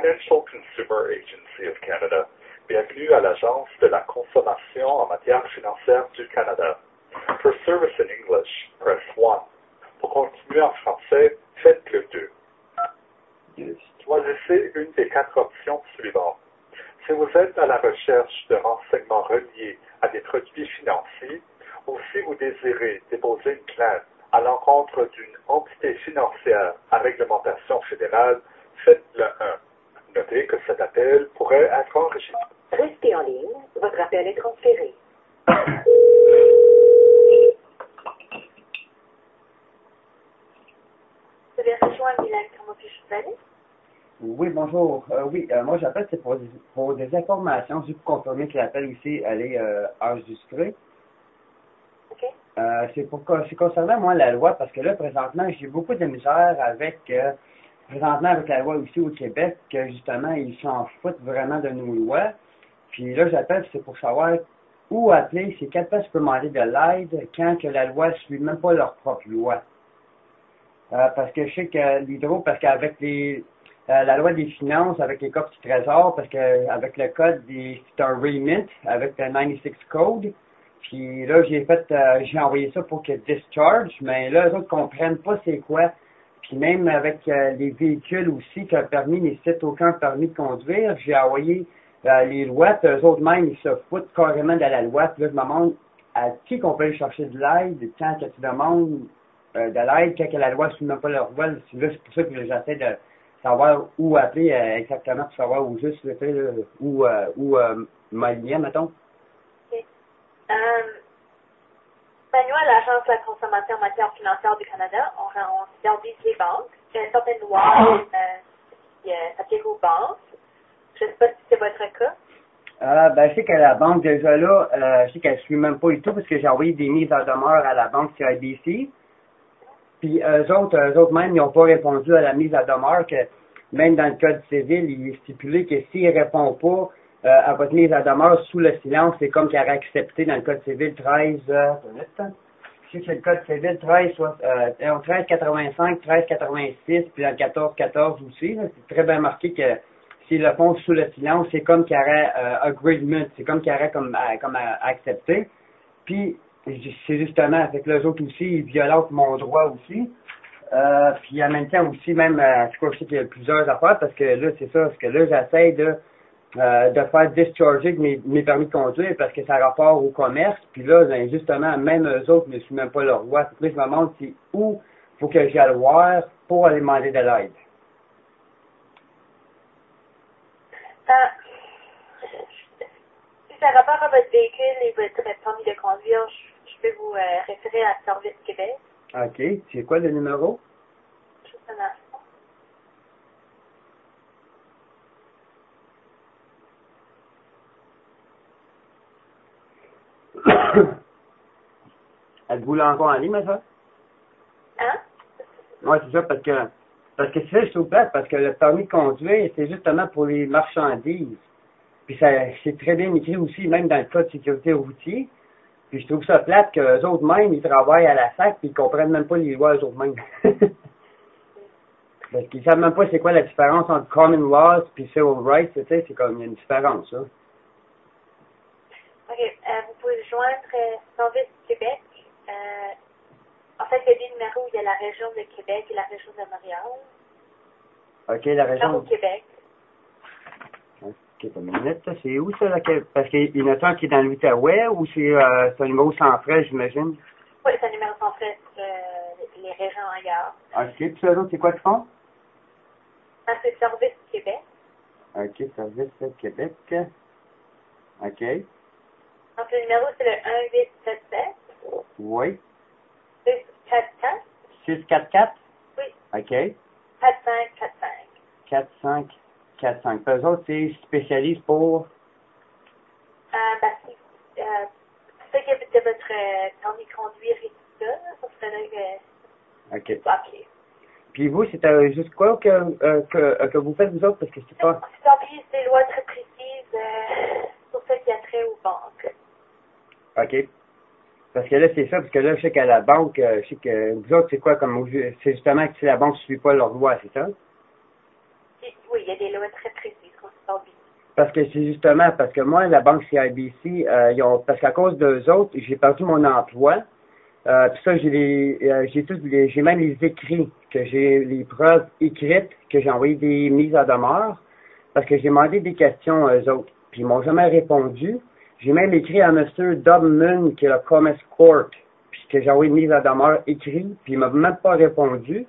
Financial Consumer Agency of Canada. Bienvenue à l'Agence de la consommation en matière financière du Canada. For service in English, press 1. Pour continuer en français, faites le 2. Choisissez une des 4 options suivantes. Si vous êtes à la recherche de renseignements reliés à des produits financiers ou si vous désirez déposer une plainte à l'encontre d'une entité financière à réglementation fédérale, faites le 1. Notez que cet appel pourrait être enregistré. Restez en ligne, votre appel est transféré. Vous avez rejoint Milan, comment puis-je vous aider? Oui, bonjour. Moi j'appelle, c'est pour des informations, juste pour confirmer que l'appel aussi elle est enregistrée. OK. C'est concernant moi la loi, parce que là, présentement, j'ai beaucoup de misère avec la loi aussi au Québec, que justement, ils s'en foutent vraiment de nos lois. Puis là, j'appelle, c'est pour savoir où appeler, c'est quelle place je peux demander de l'aide quand que la loi ne suit même pas leur propre loi. Parce que je sais que l'hydro, parce qu'avec la loi des finances, avec les codes du trésor, parce que avec le code c'est un remit, avec le 96 code, puis là, j'ai envoyé ça pour que discharge, mais là, eux autres comprennent pas c'est quoi. Puis même avec les véhicules aussi, que le permis nécessite aucun permis de conduire, j'ai envoyé les lois, puis eux autres même, ils se foutent carrément de la loi. Puis là, je me demande à qui qu'on peut aller chercher de l'aide quand que tu demandes de l'aide, quand que la loi ne suit même pas leur loi. Là, c'est pour ça que j'essaie de savoir où appeler exactement, pour savoir où juste, où m'aligner, mettons. OK. Manuel, l'Agence de la consommation en matière financière du Canada, on supervise les banques. Il y a une certaine loi qui s'applique aux banques. Je ne sais pas si c'est votre cas. Je sais que la banque, déjà là, je sais qu'elle ne suit même pas du tout, parce que j'ai envoyé des mises en demeure à la banque CIBC. Puis eux autres même, ils n'ont pas répondu à la mise en demeure, que même dans le code civil, il est stipulé que s'ils ne répondent pas à votre mise en demeure sous le silence, c'est comme qu'il aurait accepté dans le code civil 13... je sais que c'est le code civil 1385, 1386, puis dans le 1414 aussi, là, c'est très bien marqué que s'ils le font sous le silence, c'est comme qu'il y aurait agreement, c'est comme qu'il y aurait comme accepté. Puis, c'est justement, avec les autres aussi, ils violentent mon droit aussi. Puis en même temps aussi, même, je crois que je sais qu'il y a plusieurs affaires, parce que là, c'est ça, parce que là, j'essaie de faire discharger mes permis de conduire, parce que ça a rapport au commerce. Puis là, ben, justement, même eux autres ne suivent même pas leur loi. Puis là, je me demande où faut que j'aille voir pour aller demander de l'aide. Si ça a rapport à votre véhicule et votre permis de conduire, je peux vous référer à Service Québec. OK. C'est quoi le numéro? Juste un instant. Êtes-vous là encore en ligne, ma soeur? Hein? Oui, c'est ça, parce que c'est je trouve plate, parce que le permis de conduire, c'est justement pour les marchandises. Puis c'est très bien écrit aussi, même dans le code de sécurité routier. Puis je trouve ça plate qu'eux autres mêmes, ils travaillent à la SAC, puis ils comprennent même pas les lois eux autres mêmes. Parce qu'ils savent même pas c'est quoi la différence entre common laws puis civil rights, tu sais, c'est comme il y a une différence, ça. OK. Vous pouvez joindre Service Québec. En fait, il y a des numéros, il y a la région de Québec et la région de Montréal. OK, la région... Au Québec. OK, une minute, c'est où ça? Là, parce qu'il y en a un qui est dans l'Outaouais, ou c'est un numéro sans frais, j'imagine? Oui, c'est un numéro sans frais sur les régions ailleurs. OK, puis ça, autres, c'est quoi qu'ils font? C'est Service Québec. OK, Service Québec. OK. Donc, le numéro, c'est le 1877. Oui. 644. 644? Oui. OK. 4545. 4545. Puis eux autres, c'est spécialistes pour? C'est que de votre permis de conduire et tout ça, ça serait là que OK. vous appelez. Puis vous, c'est juste quoi que vous faites, vous autres? Parce que c'est pas... C'est appuyé sur des lois très précises sur ce qui a trait aux banques. OK. Parce que là, c'est ça, parce que là, je sais qu'à la banque, je sais que vous autres, c'est quoi comme... C'est justement que si la banque ne suit pas leur loi, c'est ça? Oui, il y a des lois très précises qu'on se parle. Parce que c'est justement, parce que moi, la banque CIBC, parce qu'à cause d'eux autres, j'ai perdu mon emploi. Puis ça, j'ai même les écrits, que j'ai les preuves écrites, que j'ai envoyé des mises à demeure, parce que j'ai demandé des questions aux autres. Puis ils m'ont jamais répondu. J'ai même écrit à M. Dobman, qui est le Commerce Court, puis que j'ai envoyé une mise à demeure écrite, puis il m'a même pas répondu.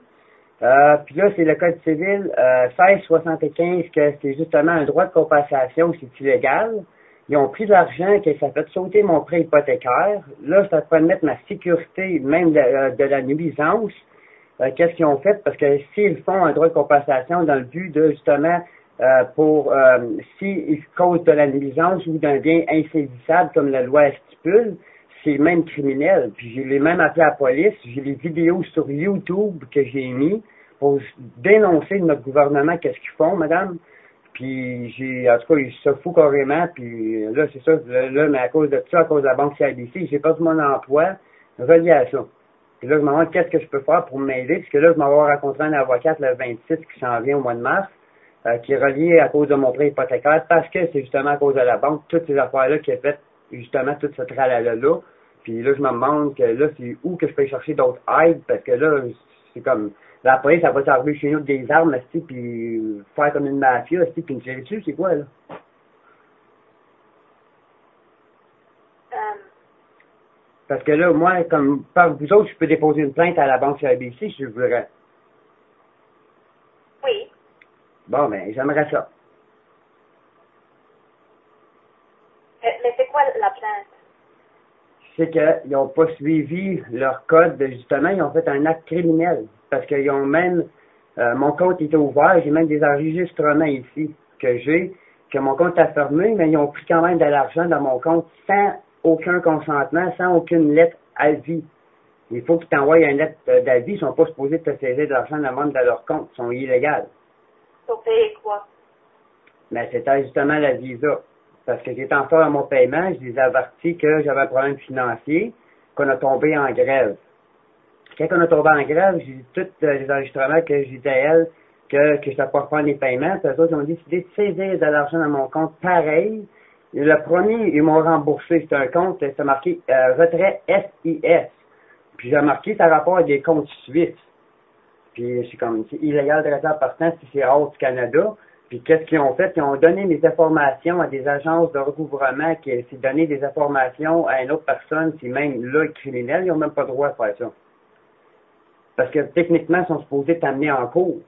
Puis là, c'est le Code civil 1675, que c'est justement un droit de compensation, c'est illégal. Ils ont pris de l'argent, que ça fait sauter mon prêt hypothécaire. Là, ça peut mettre ma sécurité, même de la nuisance. Qu'est-ce qu'ils ont fait? Parce que s'ils font un droit de compensation dans le but de, justement, s'ils causent de la nuisance ou d'un bien insaisissable, comme la loi stipule, c'est même criminel. Puis je l'ai même appelé à la police. J'ai les vidéos sur YouTube que j'ai mis pour dénoncer notre gouvernement, qu'est-ce qu'ils font, madame. Puis en tout cas, ils se foutent carrément. Puis là, c'est ça, là, mais à cause de ça, à cause de la banque CIBC, j'ai perdu mon emploi relié à ça. Puis là, je me demande qu'est-ce que je peux faire pour m'aider, parce que là, je m'en vais rencontrer un avocate le 26 qui s'en vient au mois de mars, qui est relié à cause de mon prêt hypothécaire, parce que c'est justement à cause de la banque, toutes ces affaires-là qui a fait justement tout ce tralala-là. Puis là, je me demande que là, c'est où que je peux chercher d'autres aides, parce que là, c'est comme, la police, ça va s'arriver chez nous avec des armes, puis faire comme une mafia, puis me tirer dessus, c'est quoi, là? Parce que là, moi, comme par vous autres, je peux déposer une plainte à la banque CIBC si je voudrais. Oui. Bon, ben, j'aimerais ça. Mais c'est quoi la plainte? C'est qu'ils n'ont pas suivi leur code, justement, ils ont fait un acte criminel. Parce qu'ils ont même, mon compte était ouvert, j'ai même des enregistrements ici que mon compte a fermé, mais ils ont pris quand même de l'argent dans mon compte sans aucun consentement, sans aucune lettre à vie. Il faut qu'ils t'envoient une lettre d'avis, ils ne sont pas supposés te saisir de l'argent de la vente de leur compte, ils sont illégaux. Pour payer quoi? Mais c'était justement la visa. Parce que j'étais encore à mon paiement, je les ai avertis que j'avais un problème financier, qu'on a tombé en grève. Quand on a tombé en grève, j'ai dit tous les enregistrements que j'ai dit à elle que je ne savais pas reprendre les paiements. Puis eux autres ont décidé de saisir de l'argent dans mon compte pareil. Et le premier, ils m'ont remboursé. C'est un compte, c'est marqué retrait SIS. Puis j'ai marqué, ça rapport à des comptes suisses. Puis c'est illégal de rester en partant si c'est hors du Canada. Puis qu'est-ce qu'ils ont fait? Ils ont donné mes informations à des agences de recouvrement qui ont donné des informations à une autre personne, c'est même là criminel, ils n'ont même pas le droit de faire ça. Parce que techniquement, ils sont supposés t'amener en cours.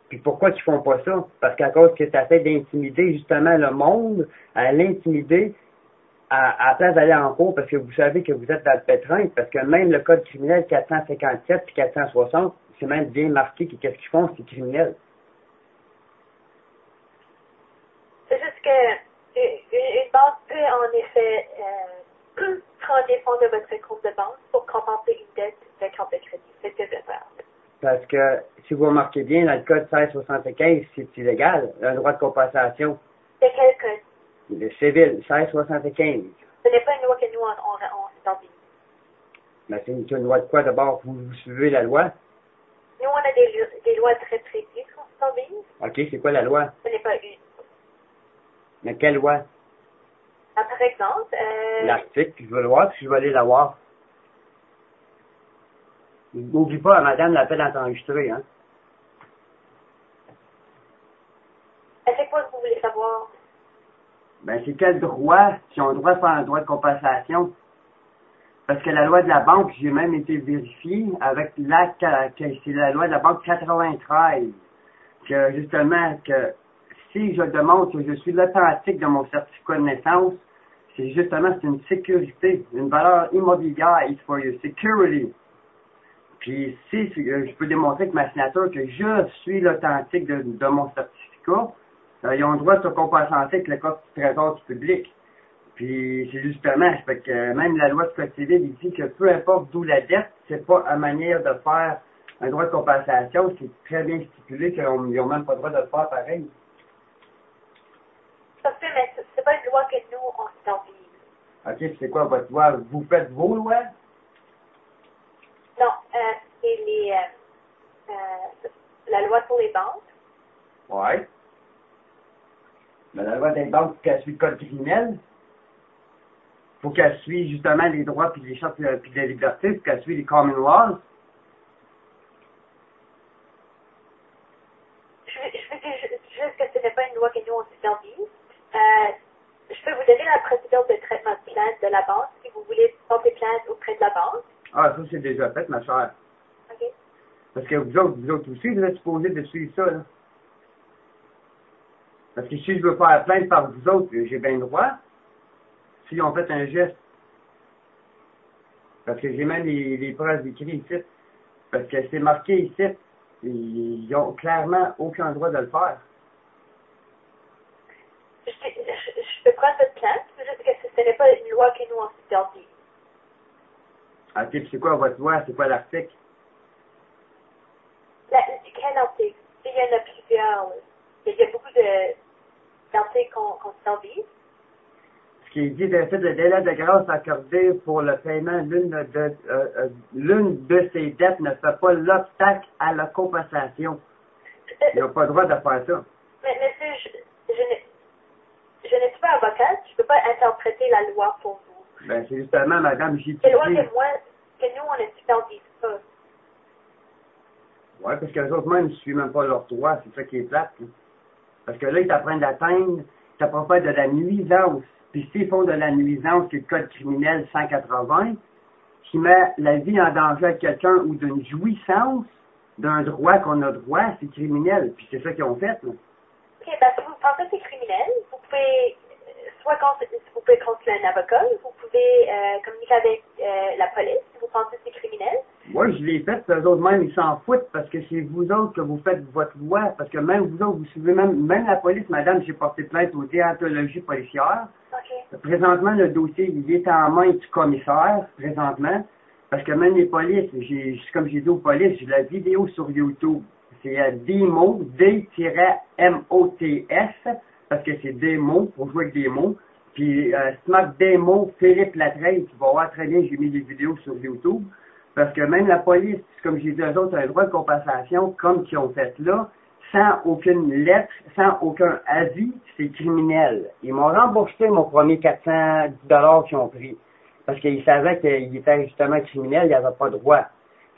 Puis pourquoi ils font pas ça? Parce qu'à cause que tu as fait d'intimider justement le monde, à l'intimider, à la place d'aller en cours, parce que vous savez que vous êtes dans le pétrin, parce que même le code criminel 457 et 460, c'est même bien marqué que qu'est-ce qu'ils font, c'est criminel. C'est juste que une banque peut en effet prendre des fonds de votre compte de banque pour compenser une dette de compte de crédit. C'est ce que je vais faire. Parce que si vous remarquez bien, dans le code 1675, c'est illégal, un droit de compensation. C'est quel code? Le civil, 1675. Ce n'est pas une loi que nous, on s'établit. Mais c'est une loi de quoi d'abord? Vous suivez la loi? Nous, on a des lois très précises qu'on s'établit. OK, c'est quoi la loi? Ce n'est pas une. Mais quelle loi? Ah, par exemple... L'article, je veux le voir, puis je vais aller la voir. N'oublie pas, madame, l'appel est enregistré, hein? C'est quoi que vous voulez savoir? Ben, c'est quel droit, si on a le droit de faire un droit de compensation? Parce que la loi de la banque, j'ai même été vérifié avec l'acte, c'est la loi de la banque 93, que justement, que si je demande que je suis l'authentique de mon certificat de naissance, c'est justement, c'est une sécurité, une valeur immobilière, it's for your security. Puis si je peux démontrer que ma signature, que je suis l'authentique de mon certificat, ils ont le droit de se compenser avec le code du trésor du public. Puis c'est justement, fait que même la loi du code civil il dit que peu importe d'où la dette, c'est pas une manière de faire un droit de compensation, c'est très bien stipulé qu'ils n'ont même pas le droit de le faire pareil. Ça se fait, mais c'est pas une loi que nous, on s'établit. OK, c'est quoi votre loi? Vous faites vos lois? Non, c'est la loi sur les banques. Ouais. Mais la loi des banques, faut qu'elle suive le code criminel. Faut qu'elle suive justement les droits puis les chartes puis les libertés, faut qu'elle suive les common laws. Je veux dire juste que ce n'est pas une loi que nous on supervise. Je peux vous donner la procédure de traitement de plainte de la banque si vous voulez porter plainte auprès de la banque. Ah, ça c'est déjà fait, ma chère. OK. Parce que vous autres aussi, vous êtes supposés de suivre ça, là. Parce que si je veux faire plainte par vous autres, j'ai bien le droit. Si on fait un geste. Parce que j'ai même les preuves écrites ici. Parce que c'est marqué ici. Ils n'ont clairement aucun droit de le faire. Je peux prendre votre plainte, c'est juste que ce n'est pas une loi que nous on supervise. Ok, puis c'est quoi votre loi? C'est quoi l'article? Quel article? Il y en a plusieurs. Il y a beaucoup d'articles qu'on supervise. Ce qui est dit de fait le délai de grâce accordé pour le paiement l'une de ces dettes ne fait pas l'obstacle à la compensation. Ils n'ont pas le droit de faire ça. Mais monsieur, je ne suis pas avocate, je ne peux pas interpréter la loi pour vous. Ben, c'est justement, madame, j'ai C'est loi que nous, on ne supervise pas. Oui, parce que les autres même ne suivent même pas leurs droits, c'est ça qui est plate. Là. Parce que là, ils t'apprennent d'atteindre, ils t'apprennent pas de la nuisance. Puis s'ils font de la nuisance, c'est le code criminel 180, qui met la vie en danger à quelqu'un ou d'une jouissance d'un droit qu'on a droit, c'est criminel. Puis c'est ça qu'ils ont fait. Là. OK, ben si vous pensez que c'est criminel, vous pouvez vous pouvez consulter un avocat, vous pouvez communiquer avec la police si vous pensez que c'est criminel. Moi, je l'ai fait, eux autres même, ils s'en foutent parce que c'est vous autres que vous faites votre loi. Parce que même vous autres, vous suivez même la police, madame, j'ai porté plainte au déontologie policière. OK. Présentement, le dossier, il est en main du commissaire, présentement. Parce que même les polices, comme j'ai dit aux polices, j'ai la vidéo sur YouTube. C'est DMOTS, parce que c'est des mots, pour jouer avec des mots. Puis, Smart Démo, Philippe Latreille, tu vas voir très bien, j'ai mis des vidéos sur YouTube. Parce que même la police, comme j'ai dit, eux autres, ont un droit de compensation, comme qu'ils ont fait là, sans aucune lettre, sans aucun avis, c'est criminel. Ils m'ont remboursé mon premier 410 $ qu'ils ont pris. Parce qu'ils savaient qu'il était justement criminel, il n'y avait pas de droit.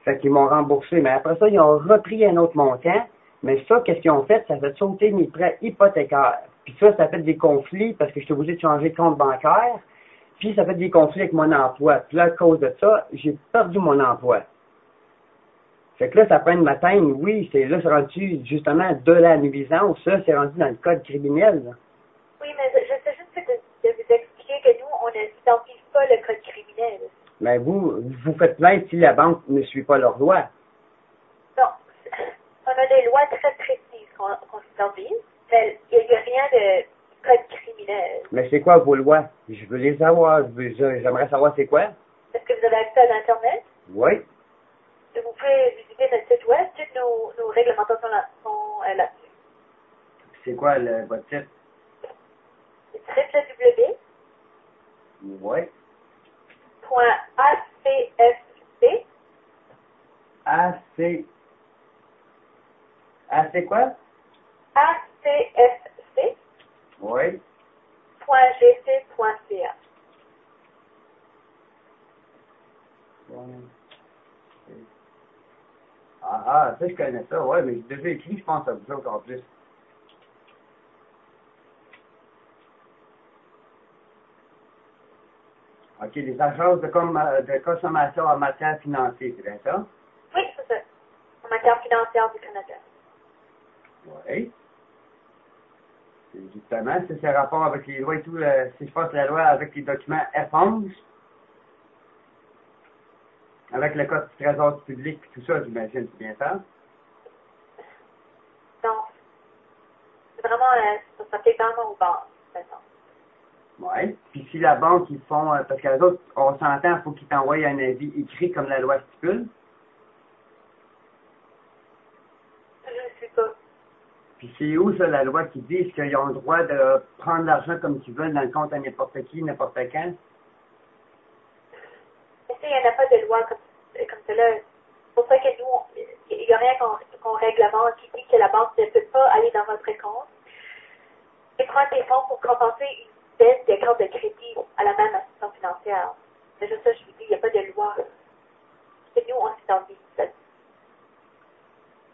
Fait qu'ils m'ont remboursé. Mais après ça, ils ont repris un autre montant. Mais ça, qu'est-ce qu'ils ont fait? Ça fait sauter mes prêts hypothécaires. Puis ça fait des conflits parce que je suis obligé de changer de compte bancaire. Puis ça fait des conflits avec mon emploi. Puis là, à cause de ça, j'ai perdu mon emploi. Fait que là, ça prend une matin, oui, c'est rendu justement de la nuisance. Ça, c'est rendu dans le code criminel. Là. Oui, mais je sais juste de vous expliquer que nous, on ne supervise pas le code criminel. Mais vous faites plainte si la banque ne suit pas leurs lois. Non, on a des lois très précises qu'on supervise, mais il n'y a rien de code criminel. Mais c'est quoi vos lois? Je veux les savoir. J'aimerais savoir c'est quoi. Est-ce que vous avez accès à l'Internet? Oui. Vous pouvez visiter notre site web, toutes nos réglementations sont là-dessus. C'est quoi votre site? www.acfc Oui. AC quoi? ACFC. Oui. .gc.ca. Ça, je connais ça, ouais, mais j'ai déjà écrit, je pense, à vous autres en plus. OK, les agences de consommation en matière financière, c'est bien ça? Oui, c'est ça. En matière financière du Canada. Oui. Justement, c'est rapport avec les lois et tout, si je passe la loi avec les documents F11, avec le code du trésor public et tout ça, j'imagine, c'est bien ça? Non. C'est vraiment, ça fait vraiment aux banques, maintenant. Oui. Puis si la banque, ils font, parce que les autres, on s'entend, il faut qu'ils t'envoient un avis écrit comme la loi stipule. Je ne sais pas. Puis c'est où, ça, la loi qui dit qu'ils ont le droit de prendre l'argent comme ils veulent dans le compte à n'importe qui, n'importe quand? Mais il n'y en a pas de loi comme cela. C'est pour ça que nous, il n'y a rien qu'on réglemente qui dit que la banque ne peut pas aller dans votre compte et prendre des fonds pour compenser une baisse des cartes de crédit à la même institution financière. C'est juste ça, je vous dis, il n'y a pas de loi. Et nous, on s'est envie de ça.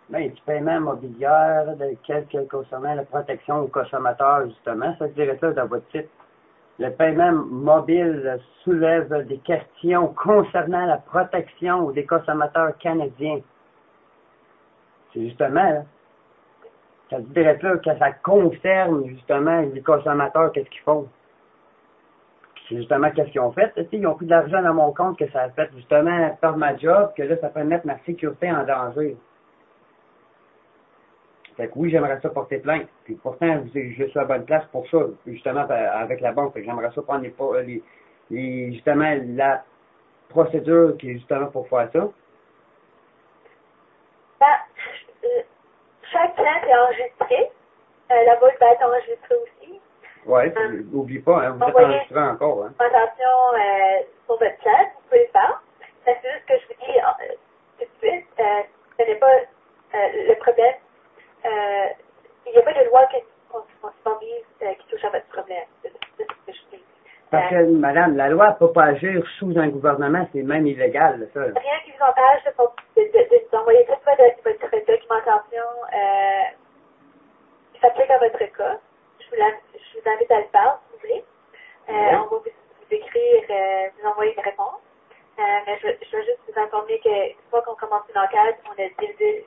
Ben, du paiement immobilier, concernant la protection aux consommateurs, justement, ça, je dirais ça dans votre titre. Le paiement mobile soulève des questions concernant la protection des consommateurs canadiens. C'est justement, là, ça dirait là que ça concerne, justement, les consommateurs, qu'est-ce qu'ils font. C'est justement qu'est-ce qu'ils ont fait. Ils ont pris de l'argent dans mon compte que ça a fait, justement, perdre ma job, que là, ça peut mettre ma sécurité en danger. Fait que oui, j'aimerais ça porter plainte. Puis pourtant, je suis à la bonne place pour ça, justement, avec la banque. Fait que j'aimerais ça prendre justement, la procédure qui est justement pour faire ça. Chaque plainte est enregistrée. La vôtre va être enregistrée aussi. Oui, n'oublie pas, hein, vous êtes enregistré encore. Hein. Attention sur votre plainte, vous pouvez le faire. C'est juste que je vous dis tout de suite, ce n'est pas le problème. Il n'y a pas de loi qu'on supervise qui touche à votre problème. C'est ce que je dis. Parce que, madame, la loi ne peut pas agir sous un gouvernement, c'est même illégal, ça. Rien qui vous empêche de nous envoyer toute votre documentation qui s'applique à votre cas. Je vous invite à le faire, si vous voulez. On va vous écrire, vous envoyer une réponse. Mais je veux juste vous informer qu'une fois qu'on commence une enquête, on a divulgué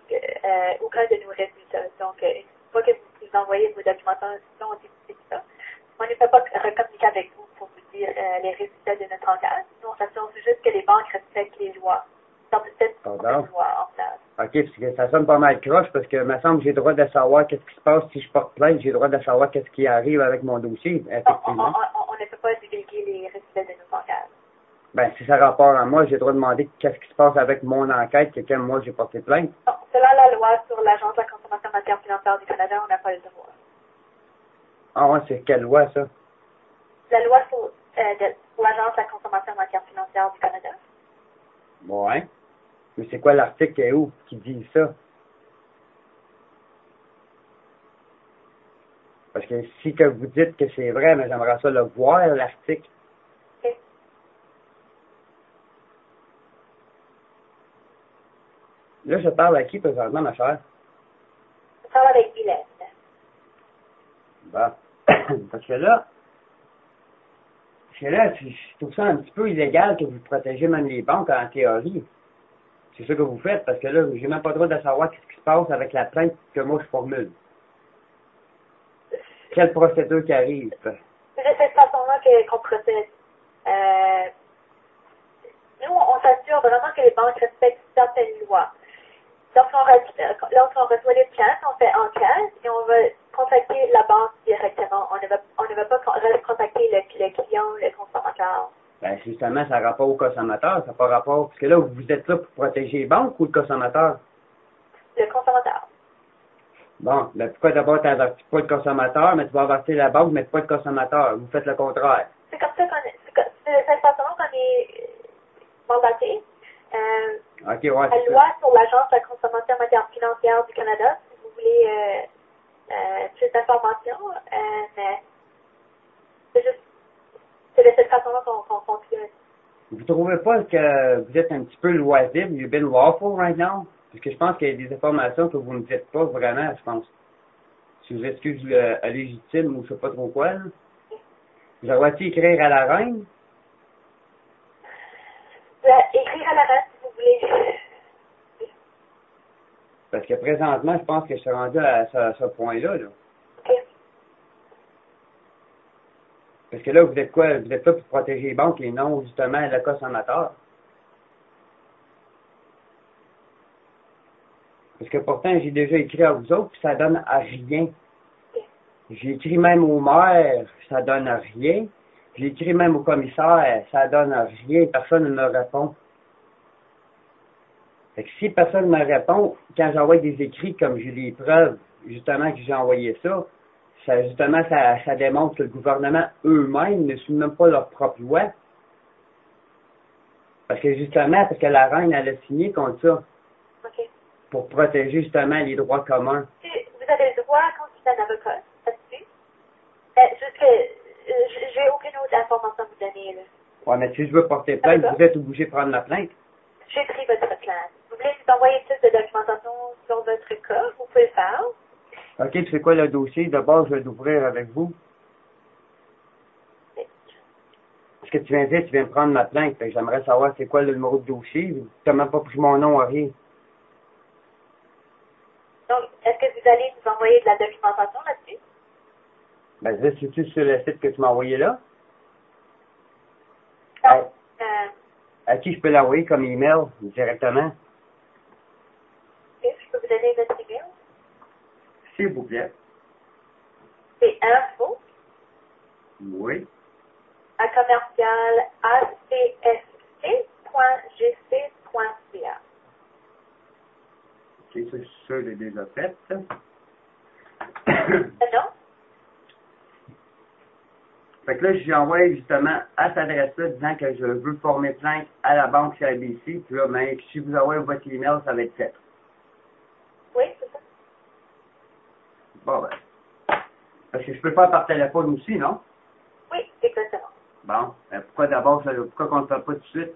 aucun de nos résultats. Donc, une fois que vous envoyez vos documentations, on divulgue ça. On ne peut pas recommuniquer avec vous pour vous dire les résultats de notre enquête. Nous, on s'assure juste que les banques respectent les lois. Donc, peut-être les lois en place. OK, parce que ça sonne pas mal croche, parce que, il me semble que j'ai le droit de savoir qu'est-ce qui se passe si je porte plainte, j'ai le droit de savoir qu'est-ce qui arrive avec mon dossier, effectivement. On ne peut pas divulguer les résultats de nos enquêtes. Ben, si ça rapporte à moi, j'ai le droit de demander qu'est-ce qui se passe avec mon enquête, que quand moi j'ai porté plainte. Non, selon la loi sur l'Agence de la consommation en matière financière du Canada, on n'a pas le droit. Ah ouais, c'est quelle loi, ça? La loi sur l'Agence de la consommation en matière financière du Canada. Ouais. Mais c'est quoi l'article et où qui dit ça? Parce que si que vous dites que c'est vrai, mais j'aimerais ça le voir, l'article. Okay. Là, je parle à qui présentement, ma chère? Je parle avec Guylaine. Bon. Parce que là, je trouve ça un petit peu illégal que vous protégez même les banques en théorie. C'est ça que vous faites, parce que là, j'ai même pas le droit de savoir ce qui se passe avec la plainte que moi je formule. Quelle procédure qui arrive? C'est de cette façon-là qu'on procède. Nous, on s'assure vraiment que les banques respectent certaines lois. Lorsqu'on reçoit les plaintes, on fait enquête et on va contacter la banque directement. On ne va pas contacter le client, le consommateur. Ben, justement, ça a rapport au consommateur, ça n'a pas rapport. Parce que là, vous êtes là pour protéger les banques ou le consommateur? Le consommateur. Bon, ben pourquoi d'abord tu n'avertis pas le consommateur, mais tu vas avertir la banque, mais pas le consommateur? Vous faites le contraire. C'est comme ça c'est de cette façon qu'on est mandaté. OK, ouais, la loi sur l'Agence de la consommation en matière financière du Canada, si vous voulez plus d'informations, mais c'est de cette façon-là qu'on fonctionne. Vous trouvez pas que vous êtes un petit peu loisible, you've been lawful right now? Parce que je pense qu'il y a des informations que vous ne dites pas vraiment, je pense. Si vous excusez légitime ou je sais pas trop quoi, là. Vous auriez écrire à la reine? Écrire à la reine, si vous voulez. Parce que présentement, je pense que je suis rendu à ce point-là, là. OK. Parce que là, vous êtes quoi? Vous êtes là pour protéger les banques et non, justement, le consommateur. Parce que pourtant, j'ai déjà écrit à vous autres, puis ça donne à rien. J'ai écrit même au maire, ça donne à rien. J'ai écrit même au commissaire, ça donne à rien. Personne ne me répond. Fait que si personne ne me répond, quand j'envoie des écrits, comme j'ai des preuves, justement, que j'ai envoyé ça, justement, ça démontre que le gouvernement eux-mêmes ne suivent même pas leur propre loi. Parce que justement, parce que la reine, elle a signé contre ça. OK. Pour protéger justement les droits communs. Vous avez le droit à consulter un avocat, ça se fait? Juste que j'ai aucune autre information à vous donner, là. Ouais, mais si je veux porter plainte, vous êtes obligé de prendre ma plainte. J'ai pris votre plainte. Vous voulez nous envoyer plus de documentation sur votre cas? Vous pouvez le faire. OK, puis c'est quoi le dossier? D'abord, je vais l'ouvrir avec vous. Ce que tu viens de dire, tu viens de prendre ma plainte. Fait que j'aimerais savoir c'est quoi le numéro de dossier. Tu n'as même pas pris mon nom à rien. Donc, est-ce que vous allez nous envoyer de la documentation là-dessus? Ben, c'est-tu sur le site que tu m'as envoyé là? Non. À qui je peux l'envoyer comme email directement? Ok, je peux vous donner notre email? S'il vous plaît. C'est info Oui. à commercial acfc.gc.ca. OK, ça, je suis sûr, je l'ai déjà fait. Non? Fait que là, je lui envoie justement à cette adresse-là disant que je veux former plainte à la banque CIBC. Puis là, ben, si vous envoyez votre email, ça va être fait. Oui, c'est ça. Bon, ben. Parce que je peux le faire par téléphone aussi, non? Oui, exactement. Bon. Ben, pourquoi d'abord, pourquoi qu'on ne le fait pas tout de suite?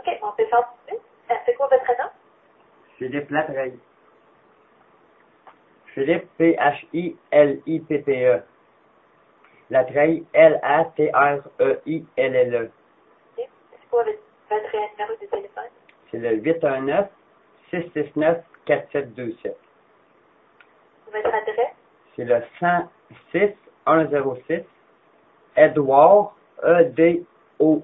OK, on peut le faire tout de suite. C'est quoi votre nom? Philippe Latreille. Philippe, Philippe. Latreille, Latreille. C'est quoi votre numéro de téléphone? C'est le 819-669-4727. Votre adresse? C'est le 106-106 Edouard, Edouard,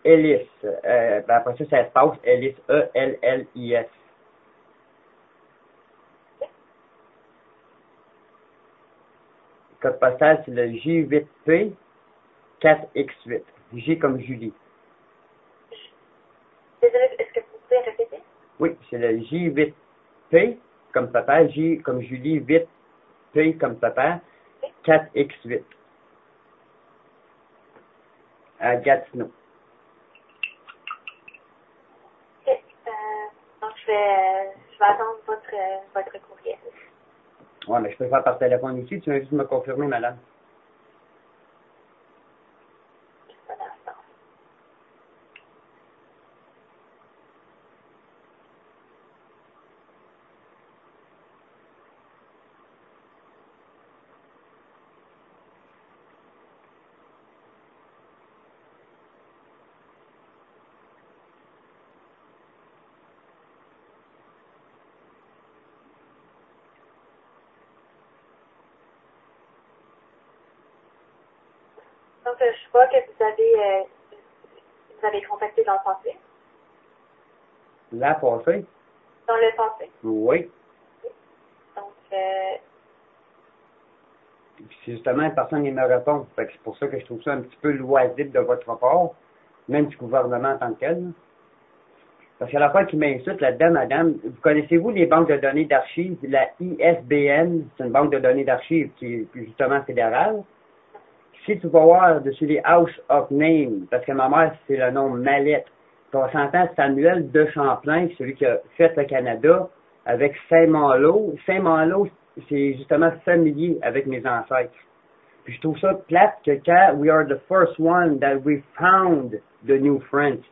Ellis. Ben après ça, ça se passe Ellis, Ellis. Le code postal, c'est le J8P 4X8. J comme Julie. Désolée, est-ce que vous pouvez répéter? Oui, c'est le J8P comme papa, J comme Julie, 8P comme papa, 4X8. À Gatineau. OK. Donc, je vais attendre votre courriel. Ouais, mais je peux le faire par téléphone aussi. Tu veux juste me confirmer, madame? Juste un instant. Donc, je vois que vous avez contacté dans le passé. La passée? Dans le passé. Oui. Donc, C'est justement, personne ne me répond. Fait que c'est pour ça que je trouve ça un petit peu loisible de votre part, même du gouvernement en tant que tel. Parce que la fois qui m'insulte là-dedans, madame, vous connaissez-vous les banques de données d'archives? La ISBN, c'est une banque de données d'archives qui est justement fédérale. Si tu vas voir dessus les House of Name, parce que ma mère, c'est le nom Mallette. On s'entend, c'est Samuel de Champlain, celui qui a fait le Canada, avec Saint-Malo. Saint-Malo, c'est justement familier avec mes ancêtres. Puis je trouve ça plate que quand we are the first one that we found the New France.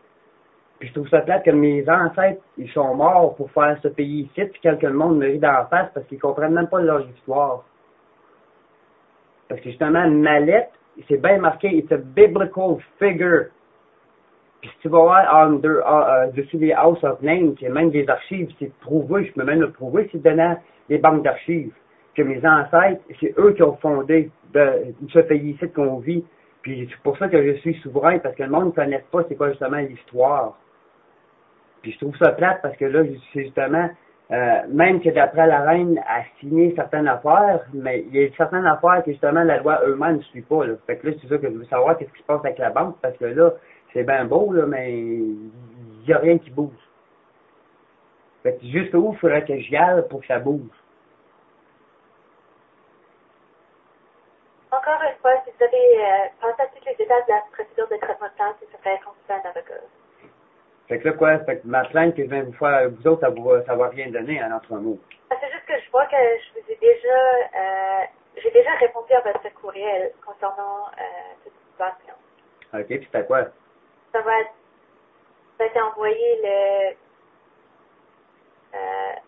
Puis je trouve ça plate que mes ancêtres, ils sont morts pour faire ce pays ici, puis que le monde me rit d'en face parce qu'ils comprennent même pas leur histoire. Parce que justement, Mallette, c'est bien marqué, it's a biblical figure. Puis si tu vas voir dessus les House of Names, c'est même des archives, c'est prouvé, je peux même le prouver, c'est donnant des banques d'archives. Que mes ancêtres, c'est eux qui ont fondé ce pays ici qu'on vit. Puis c'est pour ça que je suis souverain, parce que le monde ne connaît pas c'est quoi justement l'histoire. Puis je trouve ça plate parce que là, c'est justement, même que d'après la reine a signé certaines affaires, mais il y a certaines affaires que justement la loi eux-mêmes ne suit pas. Là. Fait que là, c'est ça que je veux savoir qu'est-ce qui se passe avec la banque, parce que là, c'est bien beau, là, mais il n'y a rien qui bouge. Fait que jusqu'où il faudrait que j'y aille pour que ça bouge? encore une fois, si vous avez pensé à toutes les étapes de la procédure de traitement de plainte, ce serait consulter un avocat. Fait que là, quoi? Fait que ma plainte que je viens de vous faire, vous autres, ça va rien donner en entre mots. C'est juste que je vois que je vous ai déjà, j'ai déjà répondu à votre courriel concernant cette situation. OK, puis c'était quoi? Ça va être envoyé le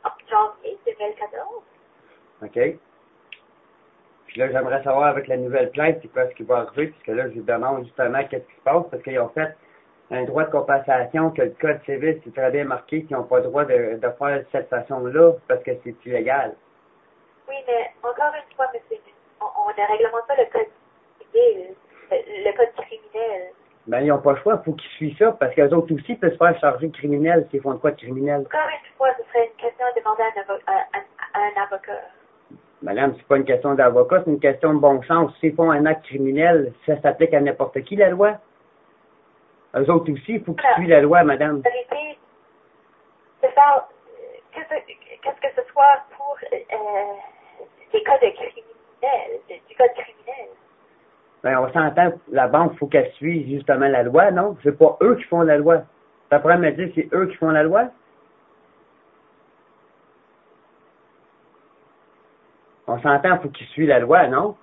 en janvier 2014. OK. Puis là, j'aimerais savoir avec la nouvelle plainte, c'est quoi ce qui va arriver, puisque là, je vous demande justement qu'est-ce qui se passe, parce qu'ils ont fait un droit de compensation que le Code civil, c'est très bien marqué qu'ils n'ont pas le droit de faire cette façon-là, parce que c'est illégal. Oui, mais encore une fois, monsieur, on ne réglemente pas le Code civil, le Code criminel. Ben, ils n'ont pas le choix, il faut qu'ils suivent ça, parce qu'eux autres aussi peuvent se faire charger de criminel s'ils font de quoi de criminel. Encore une fois, ce serait une question à demander à un avocat. Madame, c'est pas une question d'avocat, c'est une question de bon sens. S'ils font un acte criminel, ça s'applique à n'importe qui, la loi. Eux autres aussi, il faut qu'ils suivent la loi, madame. La vérité, c'est faire qu'est-ce que ce soit pour des cas de criminels, du code criminel. Ben, on s'entend, la banque, il faut qu'elle suive justement la loi, non? C'est pas eux qui font la loi. T'apprends à me dire, c'est eux qui font la loi? On s'entend, il faut qu'ils suivent la loi, non?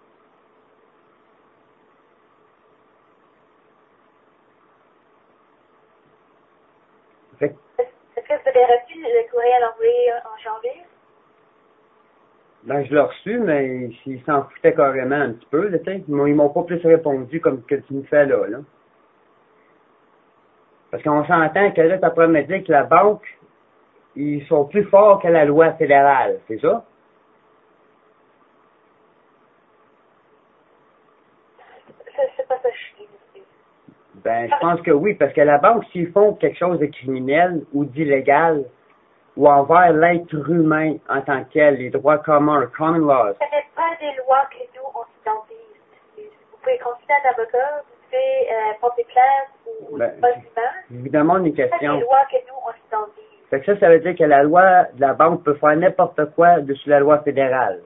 Fait que, Est-ce que vous avez reçu le courriel envoyé en janvier? ben, je l'ai reçu, mais ils s'en foutaient carrément un petit peu, là, tu sais. Ils m'ont pas plus répondu comme que tu me fais là. Parce qu'on s'entend que là, t'apprends à me dire que la banque, ils sont plus forts que la loi fédérale, c'est ça? C'est pas ça que je dis, monsieur. Ben, je pense que oui, parce que la banque, s'ils font quelque chose de criminel ou d'illégal, ou envers l'être humain en tant que tel, les droits communs, common laws. Ce n'est pas des lois que nous, on s'identifie. Vous pouvez consulter un avocat, vous pouvez porter plainte ou Ben, facilement. je vous demande une Ce n'est pas question. des lois que nous, on s'identifie. Fait que ça veut dire que la loi de la banque peut faire n'importe quoi dessus la loi fédérale.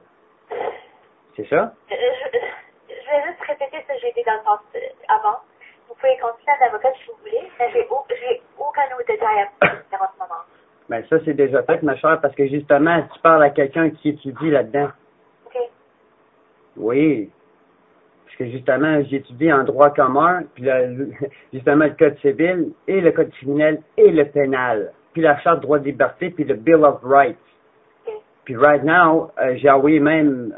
C'est ça? Je vais juste répéter ce que j'ai dit dans le passé avant. Vous pouvez consulter un avocat si vous voulez, mais j'ai aucun autre détail à vous dire en ce moment. Ben, ça, c'est déjà fait, ma chère, parce que justement, tu parles à quelqu'un qui étudie là-dedans. OK. Oui. Parce que justement, j'étudie en droit commun, puis là, justement le code civil, et le code criminel, et le pénal. Puis la charte de droits de liberté, puis le Bill of Rights. OK. Puis right now, j'ai envoyé même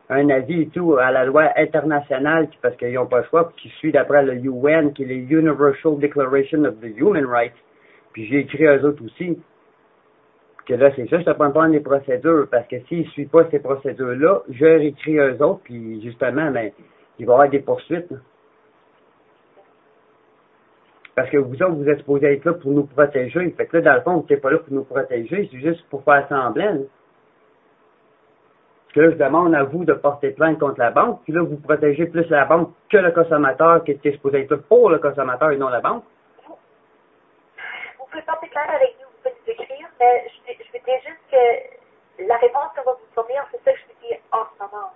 un avis et tout à la loi internationale, parce qu'ils n'ont pas le choix, puis qui suit d'après le UN, qui est le Universal Declaration of the Human Rights. Puis j'ai écrit à eux autres aussi. Que là, c'est ça, je te prends pas des procédures, parce que s'ils ne suivent pas ces procédures-là, je réécris à eux autres, puis justement, ben, il va y avoir des poursuites. Là. Parce que vous autres, vous êtes supposés être là pour nous protéger. Fait que là, dans le fond, vous n'êtes pas là pour nous protéger, c'est juste pour faire semblant. Là. Parce que là, je demande à vous de porter plainte contre la banque, puis là, vous protégez plus la banque que le consommateur, qui était supposé être là pour le consommateur et non la banque. Vous pouvez porter plainte avec nous, vous pouvez nous écrire, mais je vous dis juste que la réponse qu'on va vous fournir, c'est ça que je vous dis en ce moment.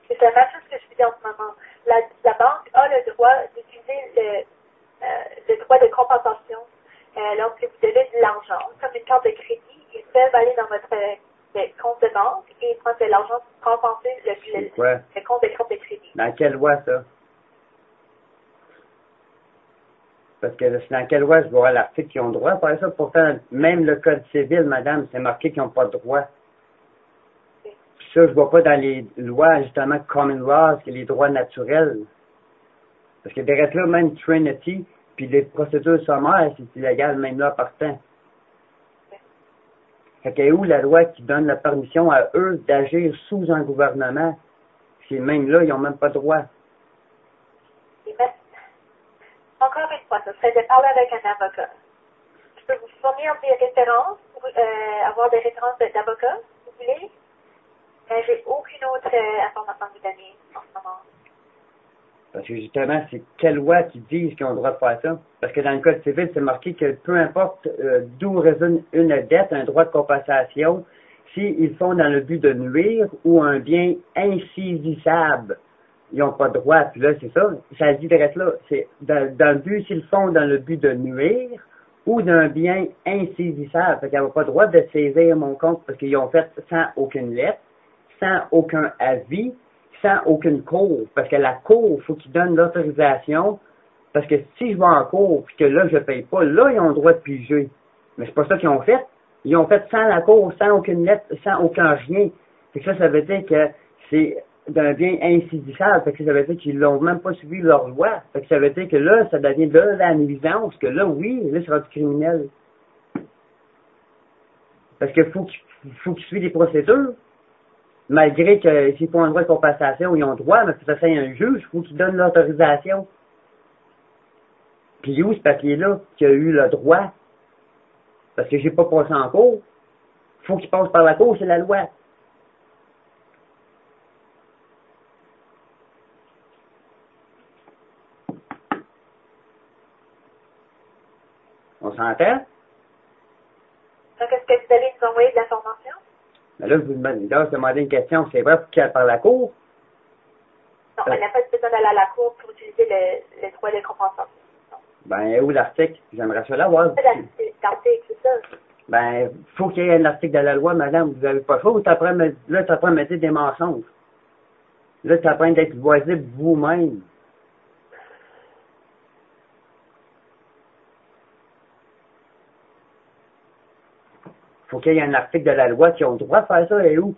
C'est la même chose que je vous dis en ce moment. La banque a le droit d'utiliser le droit de compensation lorsque vous devez de l'argent, comme une carte de crédit. Ils peuvent aller dans votre compte de banque et prendre de l'argent pour compenser le compte de carte de crédit. Dans quelle loi, ça? Parce que c'est dans quelle loi je vois l'article qui ont le droit à faire ça? Pourtant, même le Code civil, madame, c'est marqué qu'ils n'ont pas le droit. Puis ça, je vois pas dans les lois, justement, common laws, qui est les droits naturels. Parce que derrière là, même Trinity, puis les procédures sommaires, c'est illégal, même là, partant. Fait qu'il y a où la loi qui donne la permission à eux d'agir sous un gouvernement? Si même là, ils n'ont même pas le droit. Encore une fois, ce serait de parler avec un avocat. Je peux vous fournir des références, pour avoir des références d'avocats, si vous voulez. Mais j'ai aucune autre information à vous donner en ce moment. Parce que justement, c'est quelle loi qui dit qu'ils ont le droit de faire ça? Parce que dans le Code civil, c'est marqué que peu importe d'où résonne une dette, un droit de compensation, s'ils font dans le but de nuire ou un bien insaisissable, ils n'ont pas de droit. Puis là, c'est ça. Ça dit direct là. C'est dans le but, s'ils font dans le but de nuire ou d'un bien insaisissable. Fait qu'ils n'ont pas le droit de saisir mon compte parce qu'ils ont fait sans aucune lettre, sans aucun avis, sans aucune cour. Parce que la cour, il faut qu'ils donnent l'autorisation. Parce que si je vais en cour puis que là, je ne paye pas, là, ils ont le droit de piger. Mais c'est pas ça qu'ils ont fait. Ils ont fait sans la cour, sans aucune lettre, sans aucun rien. Fait que ça veut dire que c'est d'un bien insaisissable. Fait que ça veut dire qu'ils l'ont même pas suivi leur loi. Fait que ça veut dire que là, ça devient de la nuisance, que là, oui, là, c'est rendu criminel. Parce qu'il faut qu'ils suivent des procédures. Malgré que s'ils font un droit de compensation, ils ont droit, mais ça fait un juge, il faut qu'ils donnent l'autorisation. Puis où ce papier-là qui a eu le droit? Parce que j'ai pas passé en cours. Il faut qu'il passe par la cour, c'est la loi. On s'entend? Donc, est-ce que vous allez nous envoyer de la formation? Mais là, je vous demande une question. C'est vrai qu'il y a par la cour? Non, on n'a pas besoin d'aller à la cour pour utiliser le droit de compensation. Ben, où l'article? J'aimerais ça l'avoir. L'article, c'est ça. Ben, faut qu'il y ait un article de la loi, madame. Vous avez pas le choix. Là, tu apprends à mettre des mensonges. Là, tu apprends d'être loisible vous-même. Faut qu'il y ait un article de la loi qui ont le droit de faire ça, et où?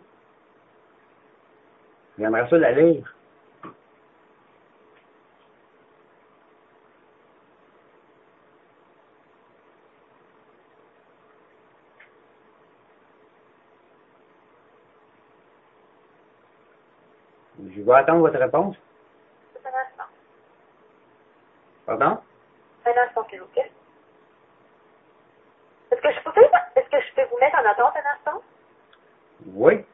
J'aimerais ça la lire. Je vais attendre votre réponse. Un instant. Pardon? Un instant, s'il vous plaît. Est-ce que je peux vous mettre en attente un instant? Oui.